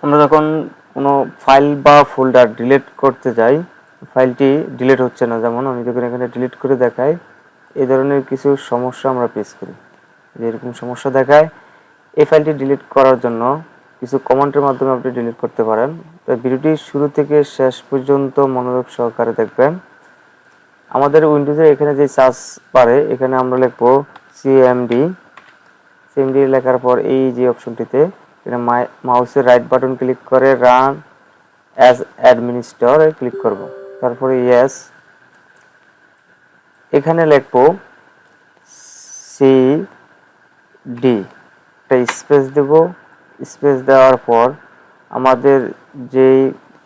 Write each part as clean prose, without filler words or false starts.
আমরা যখন কোনো ফাইল বা ফোল্ডার ডিলিট করতে যাই, ফাইলটি ডিলিট হচ্ছে না, যেমন আমি যখন এখানে ডিলিট করে দেখাই, এই ধরনের কিছু সমস্যা আমরা ফেস করি। যেরকম সমস্যা দেখায়, এই ফাইলটি ডিলিট করার জন্য কিছু কমান্ডের মাধ্যমে আপনি ডিলিট করতে পারেন। তো ভিডিওটি শুরু থেকে শেষ পর্যন্ত মনোযোগ সহকারে দেখবেন। আমাদের উইন্ডোজের এখানে যে সার্চ বারে এখানে আমরা লিখবো সিএমডি। সিএমডি লেখার পর এই যে অপশনটিতে এখানে মাউসের রাইট বাটন ক্লিক করে রান অ্যাজ অ্যাডমিনিস্ট্রেটর ক্লিক করব। তারপরে ইয়েস, এখানে লিখবো সিডি, একটা স্পেস দেব। স্পেস দেওয়ার পর আমাদের যেই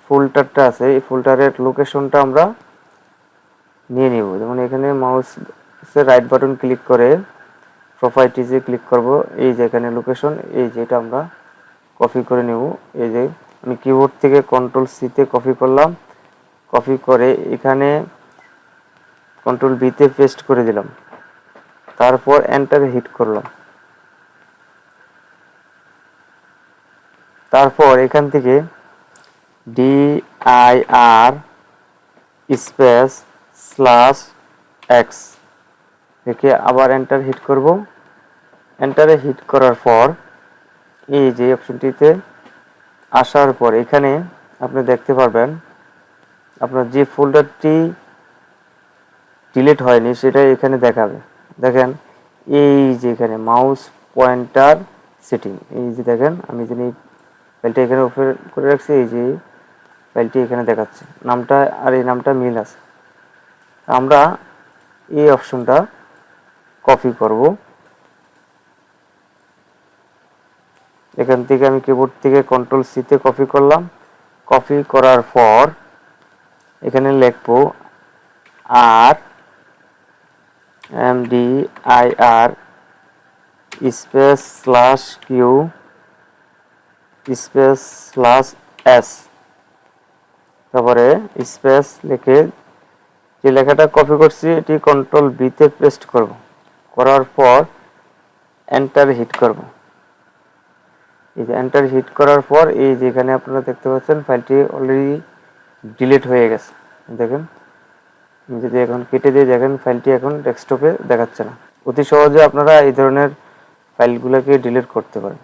ফোল্ডারটা আছে এই ফোল্ডারের লোকেশনটা আমরা নিয়ে নিব। যেমন এখানে মাউসের রাইট বাটন ক্লিক করে প্রপার্টিজে ক্লিক করব। এই যে এখানে লোকেশন, এই যেটা আমরা কপি করে নেব। এই যে আমি কিবোর্ড থেকে কন্ট্রোল সিতে কপি করলাম, কপি করে এখানে কন্ট্রোল বিতে পেস্ট করে দিলাম, তারপর এন্টার হিট করলাম। তারপর এখান থেকে dir স্পেস স্ল্যাশ এক্স রেখে আবার এন্টার হিট করব। এন্টারে হিট করার পর এই যে অপশনটিতে আসার পর এখানে আপনি দেখতে পারবেন আপনার যে ফোল্ডারটি ডিলিট হয়নি সেটা এখানে দেখাবে। দেখেন এই যে এখানে মাউস পয়েন্টার সেটিং, এই যে দেখেন আমি যদি ফাইলটা এখানে ওপেন করে রাখছি, এই যে ফাইলটি এখানে দেখাচ্ছে, নামটা আর এই নামটা মিল আছে। আমরা এই অপশনটা কপি করব। এখান থেকে আমি কিবোর্ড থেকে কন্ট্রোল সিতে কপি করলাম। কপি করার পর এখানে লিখব আর MDIR space slash Q space slash S, তারপরে স্পেস লিখে যে লেখাটা কপি করছি এটি কন্ট্রোল বিতে পেস্ট করব। করার পর এন্টার হিট করব। এই যে এন্টার হিট করার পর এই যে এখানে আপনারা দেখতে পাচ্ছেন ফাইলটি অলরেডি ডিলিট হয়ে গেছে। দেখেন যদি এখন কেটে দিয়ে দেখেন ফাইলটি এখন ডেস্কটপে দেখাচ্ছে না। অতি সহজে আপনারা এই ধরনের ফাইলগুলোকে ডিলিট করতে পারেন।